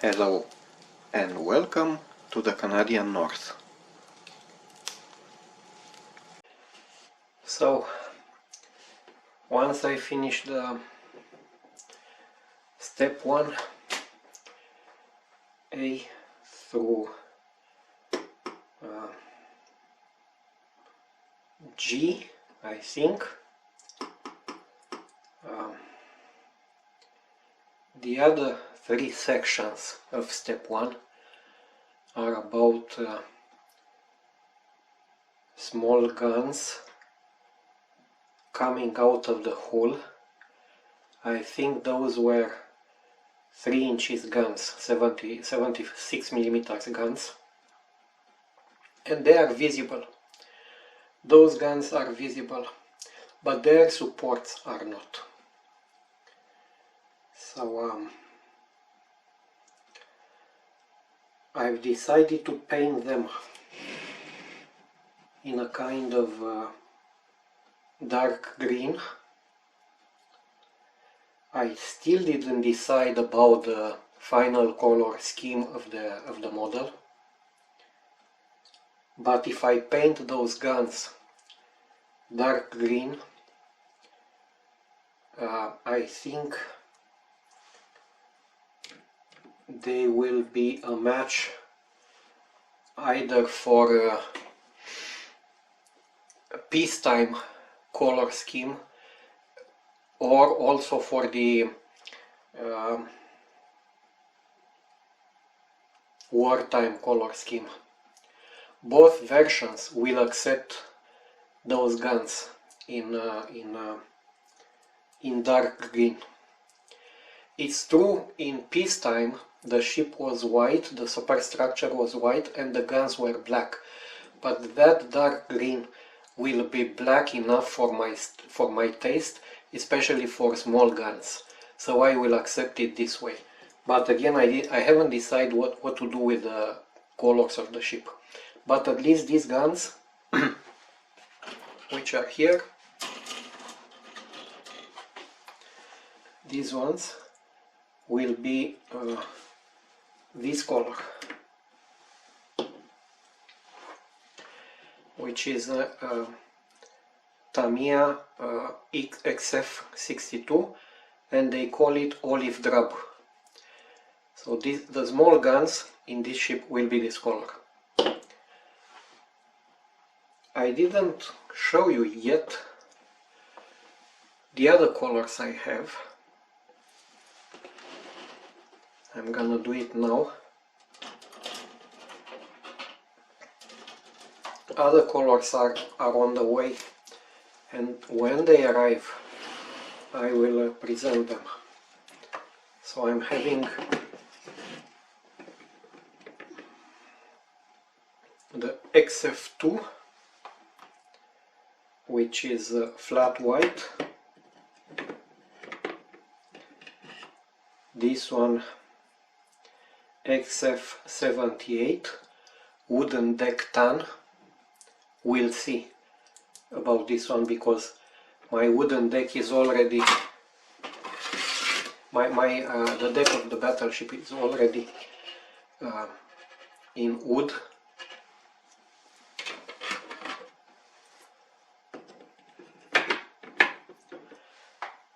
Hello and welcome to the Canadian North. So, once I finish the step 1, A through G, I think, the other 3 sections of step 1 are about small guns coming out of the hole. I think those were 3 inches guns, 76 millimeters guns, and they are visible. Those guns are visible, but their supports are not. So I've decided to paint them in a kind of dark green. I still didn't decide about the final color scheme of the model, but if I paint those guns dark green, I think they will be a match either for a peacetime color scheme or also for the wartime color scheme. Both versions will accept those guns in dark green. It's true, in peacetime the ship was white, the superstructure was white, and the guns were black, but that dark green will be black enough for my taste, especially for small guns, so I will accept it this way. But again, I haven't decided what to do with the colors of the ship, but at least these guns which are here, these ones will be this color, which is Tamiya XF62, and they call it olive drab. So the small guns in this ship will be this color. I didn't show you yet the other colors I have. I'm gonna do it now. Other colors are on the way, and when they arrive I will present them. So I'm having the XF2, which is flat white. This one XF78, wooden deck tan. We'll see about this one because my wooden deck is already the deck of the battleship is already in wood.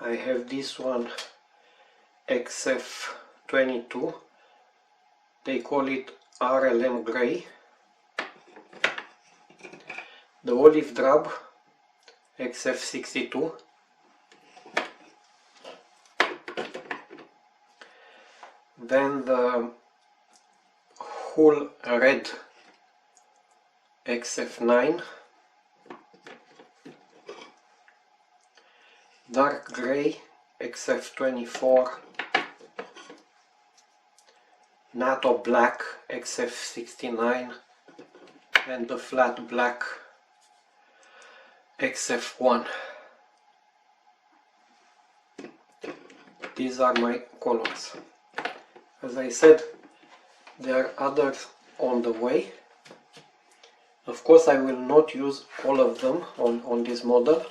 I have this one XF22, they call it RLM Grey. The olive drab XF62, then the whole red XF9, dark grey XF24, NATO black XF69, and the flat black XF1. These are my colors. As I said, there are others on the way. Of course I will not use all of them on this model,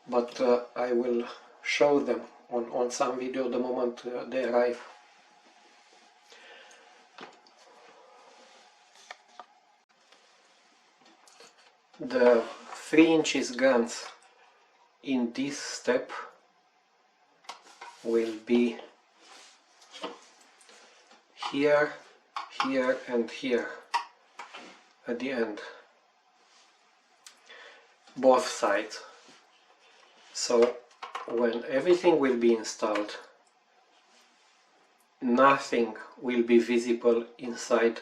but I will show them on some video the moment they arrive. the 3 inches guns in this step will be here, here and here at the end, both sides. So when everything will be installed, nothing will be visible inside,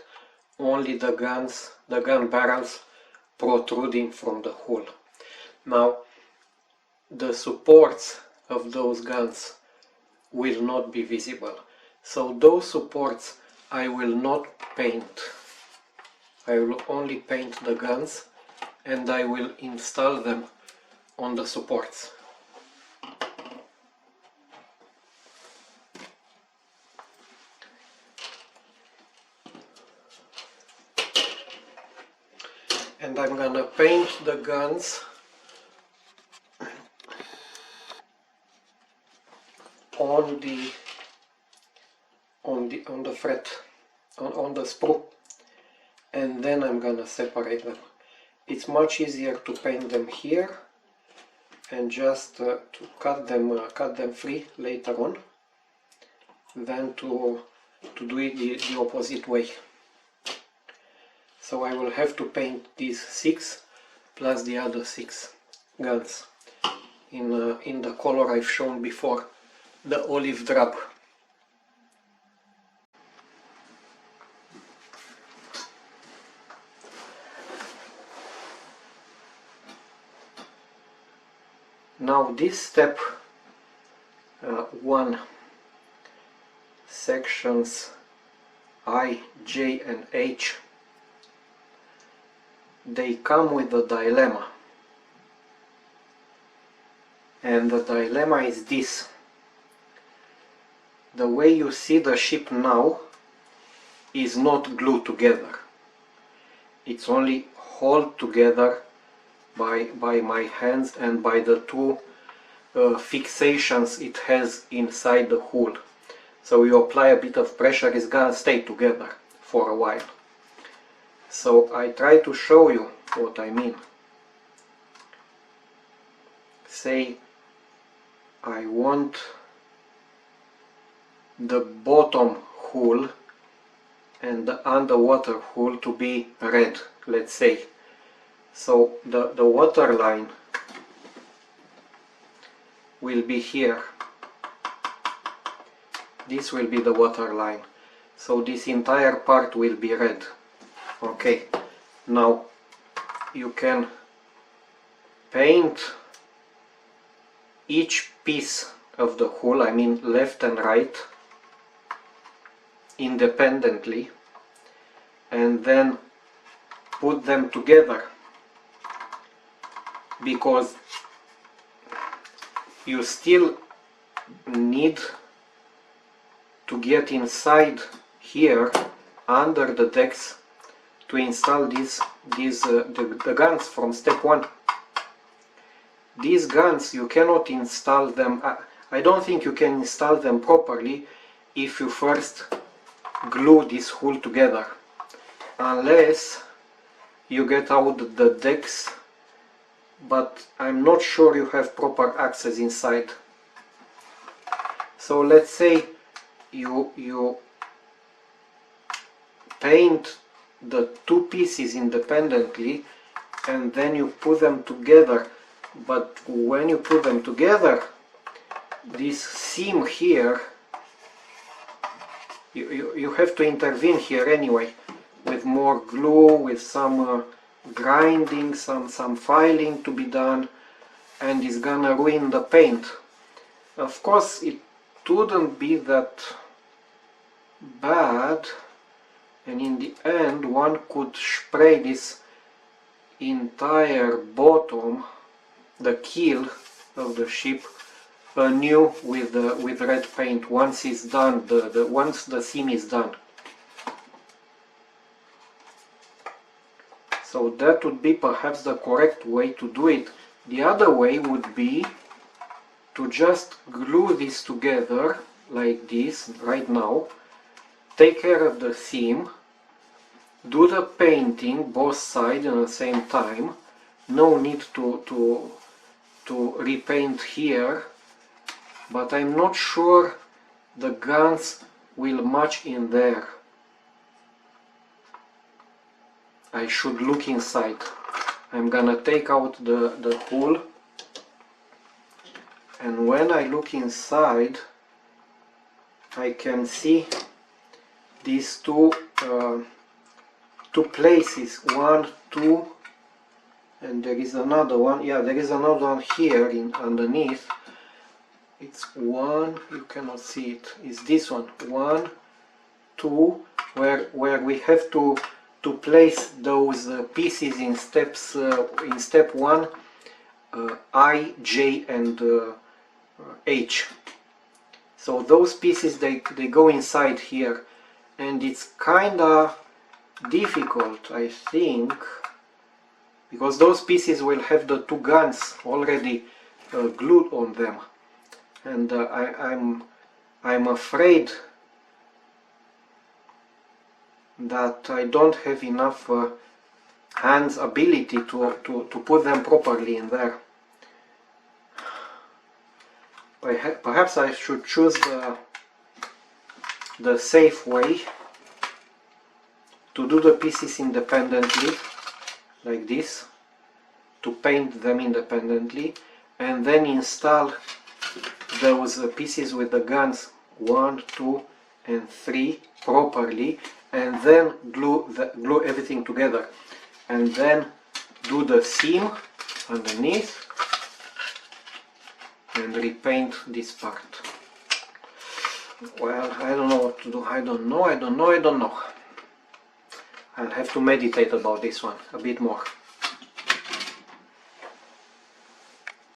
only the guns, the gun barrels protruding from the hull. Now the supports of those guns will not be visible, so those supports I will not paint. I will only paint the guns and I will install them on the supports. And I'm gonna paint the guns on the fret, on the sprue, and then I'm gonna separate them. It's much easier to paint them here and just to cut them free later on than to do it the opposite way. So I will have to paint these 6 plus the other 6 guns in the color I've shown before, the olive drab. Now this step 1, sections I, J and H, they come with a dilemma, and the dilemma is this: the way you see the ship now is not glued together, it's only held together by my hands and by the 2 fixations it has inside the hull. So you apply a bit of pressure, it's gonna stay together for a while. So I try to show you what I mean. Say I want the bottom hull and the underwater hull to be red, let's say. So the water line will be here. This will be the water line. So this entire part will be red. Okay, now you can paint each piece of the hull, I mean left and right, independently, and then put them together, because you still need to get inside here under the decks to install the guns from step 1. These guns you cannot install them, I don't think you can install them properly if you first glue this hull together, unless you get out the decks, but I'm not sure you have proper access inside. So let's say you paint the 2 pieces independently and then you put them together, but when you put them together, this seam here, you have to intervene here anyway with more glue, with some grinding, some filing to be done, and it's gonna ruin the paint. Of course it wouldn't be that bad, and in the end one could spray this entire bottom, the keel of the ship, anew with red paint once it's done, once the seam is done. So that would be perhaps the correct way to do it. The other way would be to just glue this together like this right now, take care of the seam, do the painting both sides at the same time, no need to repaint here, but I'm not sure the guns will match in there. I should look inside. I'm gonna take out the hole, and when I look inside I can see these two places, 1, 2, and there is another one. Yeah, there is another one here underneath. It's 1, you cannot see it, it's this one, 1, 2, where we have to place those pieces in steps. In step 1, I, J and H. So those pieces, they go inside here, and it's kinda difficult, I think, because those pieces will have the two guns already glued on them, and I'm afraid that I don't have enough hands ability to put them properly in there. Perhaps I should choose the safe way to do the pieces independently, like this, to paint them independently, and then install those pieces with the guns 1, 2 and 3 properly, and then glue everything together, and then do the seam underneath and repaint this part. Well, I don't know what to do. I don't know. I'll have to meditate about this one a bit more.